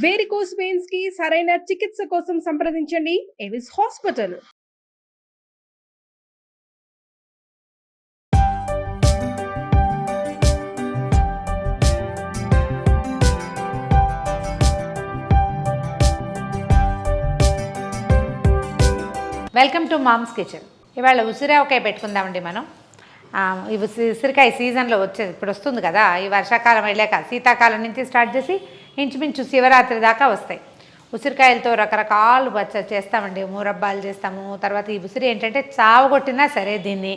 Varicose veins కి సరైన చికిత్స కోసం సంప్రదించండి Avis hospital. Welcome to mom's kitchen. ఇవాళ ఉసిరావకాయ పెట్టుకుందామండి మనం. ఈ ఉసిరికాయ సీజన్లో వచ్చేది ఇప్పుడు వస్తుంది కదా. ఈ వర్షాకాలం వెళ్ళాక శీతాకాలం నుంచి స్టార్ట్ చేసి ఇంచుమించు శివరాత్రి దాకా వస్తాయి. ఉసిరికాయలతో రకరకాలు చేస్తామండి. మురబ్బాలు చేస్తాము. తర్వాత ఈ ఉసిరి ఏంటంటే చావగొట్టినా సరే దీన్ని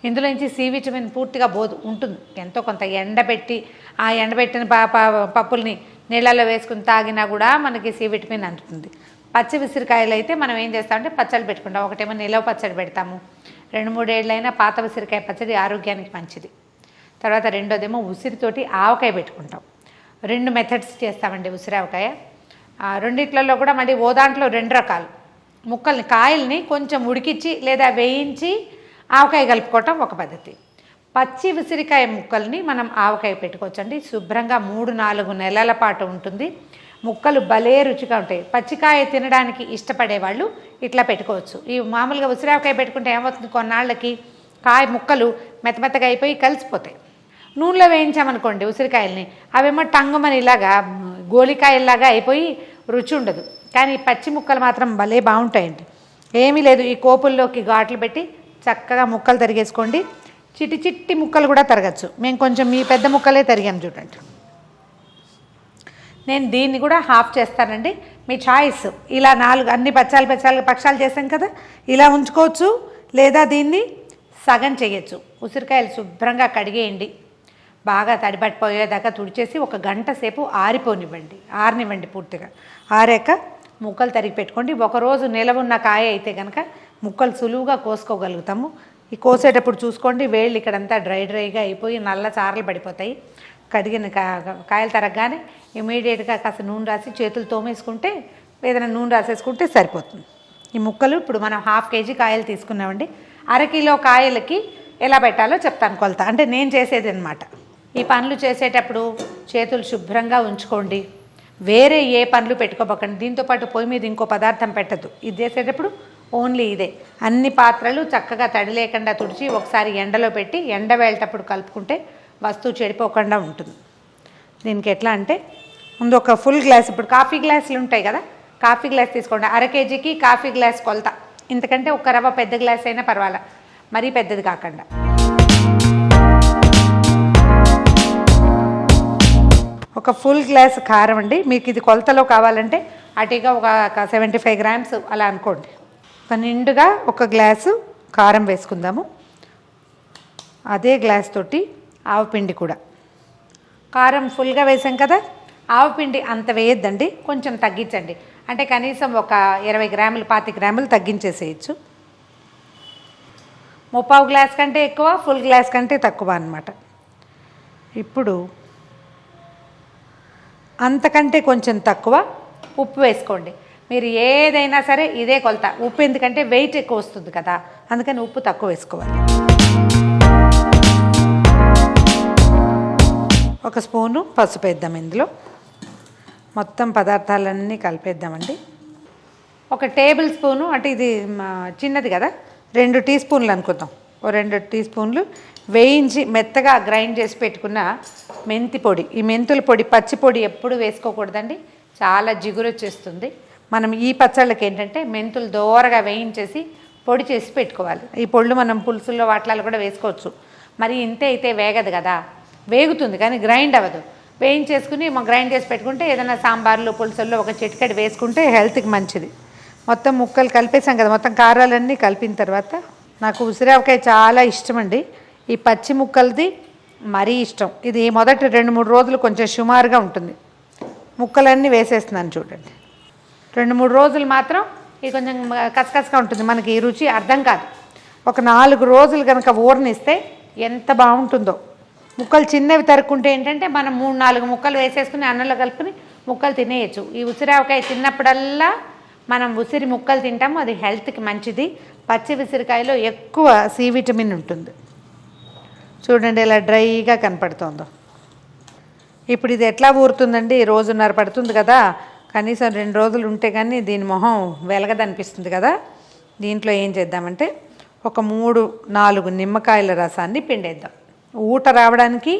ఇందులో నుంచి సి విటమిన్ పూర్తిగా ఉంటుంది. ఎంతో కొంత ఎండబెట్టి ఆ ఎండబెట్టిన పప్పుల్ని నీళ్ళల్లో వేసుకుని తాగినా కూడా మనకి సి విటమిన్ అందుతుంది. పచ్చి ఉసిరికాయలు అయితే మనం ఏం చేస్తామంటే పచ్చళ్ళు పెట్టుకుంటాం. ఒకటేమో నిలవ పచ్చడి పెడతాము. 2-3 ఏళ్ళైనా పాత ఉసిరికాయ పచ్చడి ఆరోగ్యానికి మంచిది. తర్వాత రెండోదేమో ఉసిరితోటి ఆవకాయ పెట్టుకుంటాం. 2 మెథడ్స్ చేస్తామండి ఉసిరావకాయ. రెండిట్లలో కూడా మళ్ళీ ఓ దాంట్లో 2 రకాలు ముక్కల్ని కాయల్ని కొంచెం ఉడికించి లేదా వేయించి ఆవకాయ కలుపుకోవటం ఒక పద్ధతి. పచ్చి ఉసిరికాయ ముక్కల్ని మనం ఆవకాయ పెట్టుకోవచ్చండి. శుభ్రంగా 3-4 నెలల పాటు ఉంటుంది. ముక్కలు భలే రుచిగా ఉంటాయి. పచ్చికాయ తినడానికి ఇష్టపడే వాళ్ళు ఇట్లా పెట్టుకోవచ్చు. ఈ మామూలుగా ఉసిరావకాయ పెట్టుకుంటే ఏమవుతుంది, కొన్నాళ్ళకి కాయ ముక్కలు మెత్తమెత్తగా అయిపోయి కలిసిపోతాయి. నూనెలో వేయించామనుకోండి ఉసిరికాయల్ని, అవేమో టంగుమని ఇలాగా గోలికాయల్లాగా అయిపోయి రుచి ఉండదు. కానీ పచ్చి ముక్కలు మాత్రం భలే బాగుంటాయండి. ఏమీ లేదు, ఈ కోపుల్లోకి ఘాట్లు పెట్టి చక్కగా ముక్కలు తరిగేసుకోండి. చిట్టి చిట్టి ముక్కలు కూడా తరగచ్చు. మేము కొంచెం మీ పెద్ద ముక్కలే తరిగాం చూడండి. నేను దీన్ని కూడా హాఫ్ చేస్తానండి. మీ చాయిస్. ఇలా 4 అన్ని పక్షాలు చేసాం కదా, ఇలా ఉంచుకోవచ్చు. లేదా దీన్ని సగం చేయొచ్చు. ఉసిరికాయలు శుభ్రంగా కడిగేయండి. బాగా తడిపట్టిపోయేదాకా తుడిచేసి 1 గంట సేపు ఆరనివ్వండి పూర్తిగా. ఆరాక ముక్కలు తరిగి పెట్టుకోండి. ఒకరోజు నిలవున్న కాయ అయితే కనుక ముక్కలు సులువుగా కోసుకోగలుగుతాము. ఈ కోసేటప్పుడు చూసుకోండి, వేళ్ళు ఇక్కడంతా డ్రైగా అయిపోయి నల్ల చారలు పడిపోతాయి. కడిగిన కాయలు తరగగానే ఇమీడియట్గా కాస్త నూనె రాసి చేతులు తోమేసుకుంటే, ఏదైనా నూనె రాసేసుకుంటే సరిపోతుంది. ఈ ముక్కలు ఇప్పుడు మనం 1/2 కేజీ కాయలు తీసుకున్నామండి. 1/2 కిలో కాయలకి ఎలా పెట్టాలో చెప్తాను కొలత. అంటే నేను చేసేది అనమాట. ఈ పనులు చేసేటప్పుడు చేతులు శుభ్రంగా ఉంచుకోండి. వేరే ఏ పనులు పెట్టుకోబోకండి. దీంతోపాటు పొయ్యి మీద ఇంకో పదార్థం పెట్టద్దు. ఇది చేసేటప్పుడు ఓన్లీ ఇదే. అన్ని పాత్రలు చక్కగా తడి లేకుండా తుడిచి ఒకసారి ఎండలో పెట్టి ఎండవేళ్ళేటప్పుడు కలుపుకుంటే వస్తువు చెడిపోకుండా ఉంటుంది. దీనికి ఎట్లా అంటే ముందు ఒక ఫుల్ గ్లాస్, ఇప్పుడు కాఫీ గ్లాసులు ఉంటాయి కదా, కాఫీ గ్లాస్ తీసుకోండి. 1/2 కేజీకి కాఫీ గ్లాస్ కొలత. ఇంతకంటే ఒక రవ్వ పెద్ద గ్లాస్ అయినా పర్వాలా, మరీ పెద్దది కాకుండా. ఒక ఫుల్ గ్లాస్ కారం అండి. మీకు ఇది కొలతలో కావాలంటే అటుగా ఒక 75 గ్రామ్స్ అలా అనుకోండి. ఒక నిండుగా 1 గ్లాసు కారం వేసుకుందాము. అదే గ్లాస్ తోటి ఆవపిండి కూడా. కారం ఫుల్గా వేసాం కదా, ఆవపిండి అంత వేయద్దండి, కొంచెం తగ్గించండి. అంటే కనీసం ఒక 20 గ్రాములు 25 గ్రాములు తగ్గించేసేయచ్చు. 3/4 గ్లాస్ కంటే ఎక్కువ, ఫుల్ గ్లాస్ కంటే తక్కువ అన్నమాట. ఇప్పుడు అంతకంటే కొంచెం తక్కువ ఉప్పు వేసుకోండి. మీరు ఏదైనా సరే ఇదే కొలత. ఉప్పు ఎందుకంటే వెయిట్ ఎక్కువ వస్తుంది కదా, అందుకని ఉప్పు తక్కువ వేసుకోవాలి. 1 స్పూను పసుపు వేద్దాం. ఇందులో మొత్తం పదార్థాలన్నీ కలిపేద్దామండి. 1 టేబుల్ స్పూను, అంటే ఇది చిన్నది కదా, 2 టీ స్పూన్లు అనుకుందాం. 2 టీ స్పూన్లు వేయించి మెత్తగా గ్రైండ్ చేసి పెట్టుకున్న మెంతి పొడి. ఈ మెంతుల పొడి, పచ్చి పొడి ఎప్పుడు వేసుకోకూడదండి, చాలా జిగురు వచ్చేస్తుంది. మనం ఈ పచ్చళ్ళకి ఏంటంటే మెంతులు దోరగా వేయించేసి పొడి చేసి పెట్టుకోవాలి. ఈ పొళ్ళు మనం పులుసుల్లో వాటిలలో కూడా వేసుకోవచ్చు. మరి ఇంతే అయితే వేగదు కదా, వేగుతుంది కానీ గ్రైండ్ అవ్వదు. వేయించేసుకుని గ్రైండ్ చేసి పెట్టుకుంటే ఏదైనా సాంబార్లు పులుసుల్లో 1 చిటికెడు వేసుకుంటే హెల్త్కి మంచిది. మొత్తం ముక్కలు కలిపేసాం కదా, మొత్తం కారాలన్నీ కలిపిన తర్వాత నాకు ఉసిరావకాయ చాలా ఇష్టం అండి. ఈ పచ్చి ముక్కలది మరీ ఇష్టం. ఇది మొదటి 2-3 రోజులు కొంచెం సుమారుగా ఉంటుంది. ముక్కలన్నీ వేసేస్తున్నాను చూడండి. 2-3 రోజులు మాత్రం ఇది కొంచెం కసకసగా ఉంటుంది, మనకి ఈ రుచి అర్థం కాదు. ఒక 4 రోజులు కనుక ఊరనిస్తే ఎంత బాగుంటుందో. ముక్కలు చిన్నవి తరుక్కుంటే ఏంటంటే మనం 3-4 ముక్కలు వేసేసుకుని అన్నంలో కలుపుకుని ముక్కలు తినేయచ్చు. ఈ ఉసిరావకాయ తిన్నప్పుడల్లా మనం ఉసిరి ముక్కలు తింటాము, అది హెల్త్కి మంచిది. పచ్చి ఉసిరికాయలో ఎక్కువ సి విటమిన్ ఉంటుంది. చూడండి ఎలా డ్రైగా కనపడుతుందో. ఇప్పుడు ఇది ఎట్లా ఊరుతుందండి, 1.5 రోజు పడుతుంది కదా. కనీసం 2 రోజులు ఉంటే కానీ దీని మొహం వెలగదనిపిస్తుంది కదా. దీంట్లో ఏం చేద్దామంటే ఒక 3-4 నిమ్మకాయల రసాన్ని పిండేద్దాం. ఊట రావడానికి,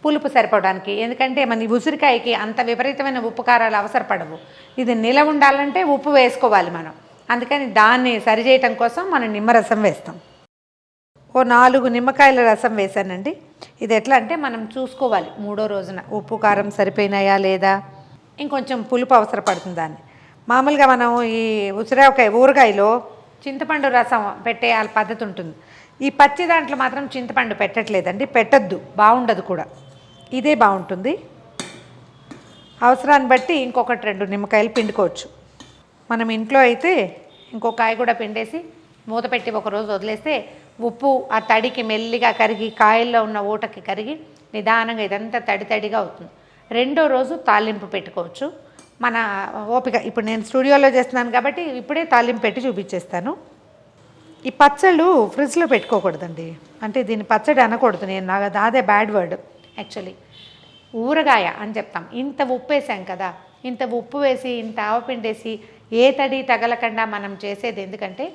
పులుపు సరిపోవడానికి. ఎందుకంటే మన ఉసిరికాయకి అంత విపరీతమైన ఉప్పు కారాలు అవసరపడవు. ఇది నిలవ ఉండాలంటే ఉప్పు వేసుకోవాలి మనం. అందుకని దాన్ని సరిచేయటం కోసం మనం నిమ్మరసం వేస్తాం. ఓ 4 నిమ్మకాయల రసం వేసానండి. ఇది ఎట్లా అంటే మనం చూసుకోవాలి 3వ రోజున ఉప్పు కారం సరిపోయినాయా లేదా, ఇంకొంచెం పులుపు అవసరపడుతుంది దాన్ని. మామూలుగా మనం ఈ ఊరగాయలో చింతపండు రసం పెట్టే పద్ధతి ఉంటుంది. ఈ పచ్చి దాంట్లో మాత్రం చింతపండు పెట్టట్లేదండి, పెట్టద్దు, బాగుండదు కూడా. ఇదే బాగుంటుంది. అవసరాన్ని బట్టి ఇంకొకటి 2 నిమ్మకాయలు పిండుకోవచ్చు. మనం ఇంట్లో అయితే ఇంకొక కాయ కూడా పిండేసి మూత పెట్టి ఒక రోజు వదిలేస్తే ఉప్పు ఆ తడికి మెల్లిగా కరిగి, కాయల్లో ఉన్న ఊటకి కరిగి నిదానంగా ఇదంతా తడిగా అవుతుంది. 2వ రోజు తాలింపు పెట్టుకోవచ్చు. మన ఓపిక. ఇప్పుడు నేను స్టూడియోలో చేస్తున్నాను కాబట్టి ఇప్పుడే తాలింపు పెట్టి చూపించేస్తాను. ఈ పచ్చళ్ళు ఫ్రిడ్జ్లో పెట్టుకోకూడదండి. అంటే దీన్ని పచ్చడి అనకూడదు. నాకు అదే బ్యాడ్ వర్డ్ యాక్చువల్లీ. ఊరగాయ అని చెప్తాం. ఇంత ఉప్పు వేసాం కదా, ఇంత ఉప్పు వేసి ఇంత ఆవపిండేసి ఏ తడి తగలకుండా మనం చేసేది. ఎందుకంటే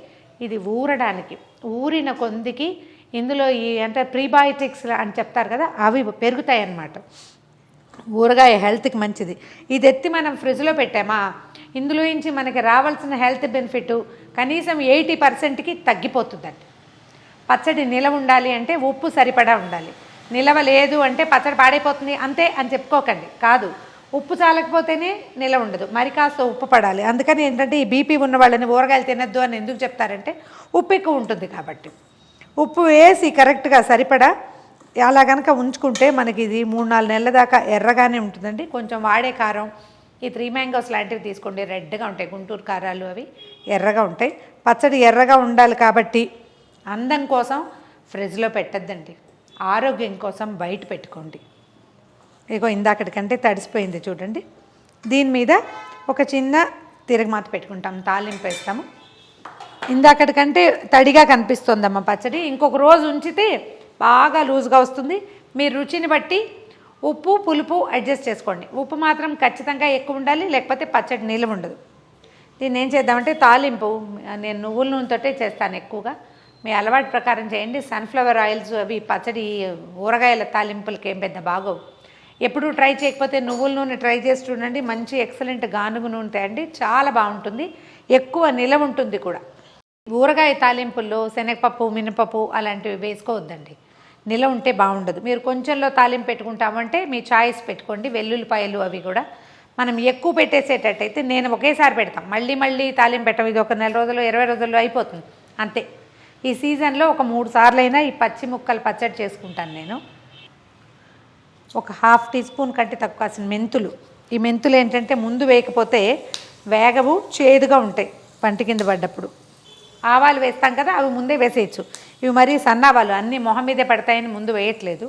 ఇది ఊరడానికి, ఊరిన కొందికి ఇందులో ఈ అంటే ప్రీబయోటిక్స్ అని చెప్తారు కదా, అవి పెరుగుతాయి అన్నమాట. ఊరగాయ హెల్త్కి మంచిది. ఇది ఎత్తి మనం ఫ్రిడ్జ్లో పెట్టామా, ఇందులో నుంచి మనకి రావాల్సిన హెల్త్ బెనిఫిట్ కనీసం 80%కి తగ్గిపోతుందండి. పచ్చడి నిలవ ఉండాలి అంటే ఉప్పు సరిపడా ఉండాలి. నిలవ లేదు అంటే పచ్చడి పాడైపోతుంది అంతే అని చెప్పుకోకండి. కాదు, ఉప్పు చాలకపోతేనే నిలవ ఉండదు, మరి కాస్త ఉప్పు పడాలి. అందుకని ఏంటంటే ఈ బీపీ ఉన్న వాళ్ళని ఊరగాయలు తినద్దు అని ఎందుకు చెప్తారంటే ఉప్పు ఎక్కువ ఉంటుంది కాబట్టి. ఉప్పు వేసి కరెక్ట్గా సరిపడా అలా కనుక ఉంచుకుంటే మనకి ఇది 3-4 నెలల దాకా ఎర్రగానే ఉంటుందండి. కొంచెం వాడే కారం ఈ 3 మ్యాంగోస్ లాంటివి తీసుకోండి, రెడ్గా ఉంటాయి. గుంటూరు కారాలు అవి ఎర్రగా ఉంటాయి. పచ్చడి ఎర్రగా ఉండాలి కాబట్టి అందం కోసం ఫ్రిడ్జ్లో పెట్టద్దండి, ఆరోగ్యం కోసం బయట పెట్టుకోండి. ఇగో ఇందాకటికంటే తడిసిపోయింది చూడండి. దీని మీద ఒక చిన్న తిరగమాత పెట్టుకుంటాం, తాలింపు వేస్తాము. ఇందాకటికంటే తడిగా కనిపిస్తుందమ్మ పచ్చడి. ఇంకొక రోజు ఉంచితే బాగా లూజ్గా వస్తుంది. మీ రుచిని బట్టి ఉప్పు పులుపు అడ్జస్ట్ చేసుకోండి. ఉప్పు మాత్రం ఖచ్చితంగా ఎక్కువ ఉండాలి, లేకపోతే పచ్చడి నిలువ ఉండదు. దీన్ని ఏం చేద్దామంటే తాలింపు నేను నువ్వుల నూనెతోటే చేస్తాను ఎక్కువగా. మీ అలవాటు ప్రకారం చేయండి. సన్ఫ్లవర్ ఆయిల్స్ అవి పచ్చడి ఊరగాయల తాలింపులకి ఏం పెద్ద బాగోవు. ఎప్పుడు ట్రై చేయకపోతే నువ్వుల నూనె ట్రై చేసి చూడండి. మంచి ఎక్సలెంట్ గానుగు నూనె అండి, చాలా బాగుంటుంది, ఎక్కువ నిలవ ఉంటుంది కూడా. ఊరగాయ తాలింపుల్లో శనగపప్పు మినపప్పు అలాంటివి వేసుకోవద్దండి, నిలవ ఉంటే బాగుండదు. మీరు కొంచెంలో తాలింపు పెట్టుకుంటామంటే మీ చాయిస్ పెట్టుకోండి. వెల్లుల్లిపాయలు అవి కూడా మనం ఎక్కువ పెట్టేసేటట్టయితే నేను ఒకేసారి పెడతాం, మళ్ళీ తాలింపు పెట్టం. ఇది ఒక 1 నెల రోజులు 20 రోజుల్లో అయిపోతుంది అంతే. ఈ సీజన్లో ఒక 3 సార్లు అయినా ఈ పచ్చి ముక్కలు పచ్చడి చేసుకుంటాను నేను. ఒక 1/2 టీ స్పూన్ కంటే తక్కువ కాసిన మెంతులు. ఈ మెంతులు ఏంటంటే ముందు వేయకపోతే వేగవు, చేదుగా ఉంటాయి పంటి కింద పడ్డప్పుడు. ఆవాలు వేస్తాం కదా, అవి ముందే వేసేయచ్చు. ఇవి మరీ సన్నావాలు అన్నీ మొహం మీదే పడతాయని ముందు వేయట్లేదు.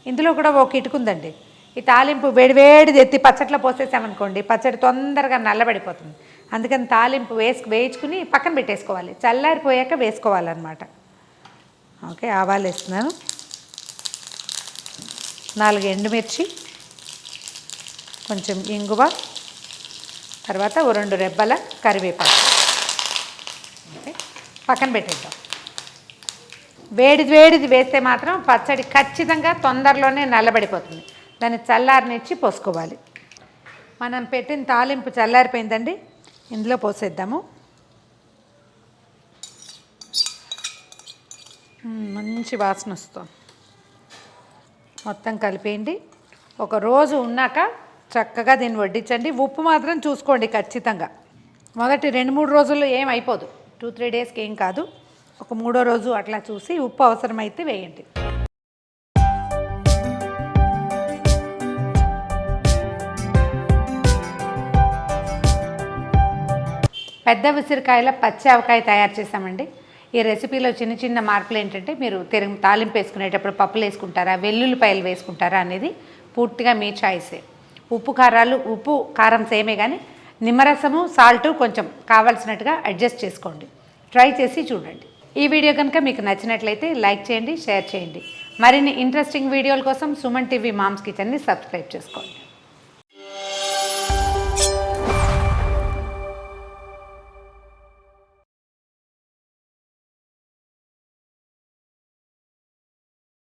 ఇందులో కూడా ఒక కిటుకుందండి. ఈ తాలింపు వేడివేడిది ఎత్తి పచ్చట్లో పోసేసామనుకోండి పచ్చడి తొందరగా నల్లబడిపోతుంది. అందుకని తాలింపు వేయించుకుని పక్కన పెట్టేసుకోవాలి, చల్లారిపోయాక వేసుకోవాలన్నమాట. ఓకే, ఆవాలు వేస్తున్నాను, 4 ఎండుమిర్చి, కొంచెం ఇంగువ, తర్వాత 2 రెబ్బల కరివేపాకు. ఓకే, పక్కన పెట్టేద్దాం. వేడిది వేస్తే మాత్రం పచ్చడి ఖచ్చితంగా తొందరలోనే నల్లబడిపోతుంది. దాన్ని చల్లారనిచ్చి పోసుకోవాలి. మనం పెట్టిన తాలింపు చల్లారిపోయిందండి, ఇందులో పోసేద్దాము. మంచి వాసన వస్తుంది. మొత్తం కలిపేయండి. ఒక రోజు ఉన్నాక చక్కగా దీన్ని వడ్డించండి. ఉప్పు మాత్రం చూసుకోండి ఖచ్చితంగా. మొదటి 2-3 రోజుల్లో ఏం అయిపోదు, 2-3 డేస్కి ఏం కాదు. ఒక 3వ రోజు అట్లా చూసి ఉప్పు అవసరమైతే వేయండి. పెద్ద ఉసిరికాయల పచ్చి ఆవకాయ తయారు చేసామండి. ఈ రెసిపీలో చిన్న మార్పులు ఏంటంటే మీరు తాలింపు వేసుకునేటప్పుడు పప్పులు వేసుకుంటారా, వెల్లుల్లిపాయలు వేసుకుంటారా అనేది పూర్తిగా మీ చాయిసే. ఉప్పు కారం సేమే, కానీ నిమ్మరసము సాల్టు కొంచెం కావాల్సినట్టుగా అడ్జస్ట్ చేసుకోండి. ట్రై చేసి చూడండి. ఈ వీడియో కనుక మీకు నచ్చినట్లయితే లైక్ చేయండి, షేర్ చేయండి. మరిన్ని ఇంట్రెస్టింగ్ వీడియోల కోసం సుమన్ టీవీ మామ్స్ కిచెన్ని సబ్స్క్రైబ్ చేసుకోండి.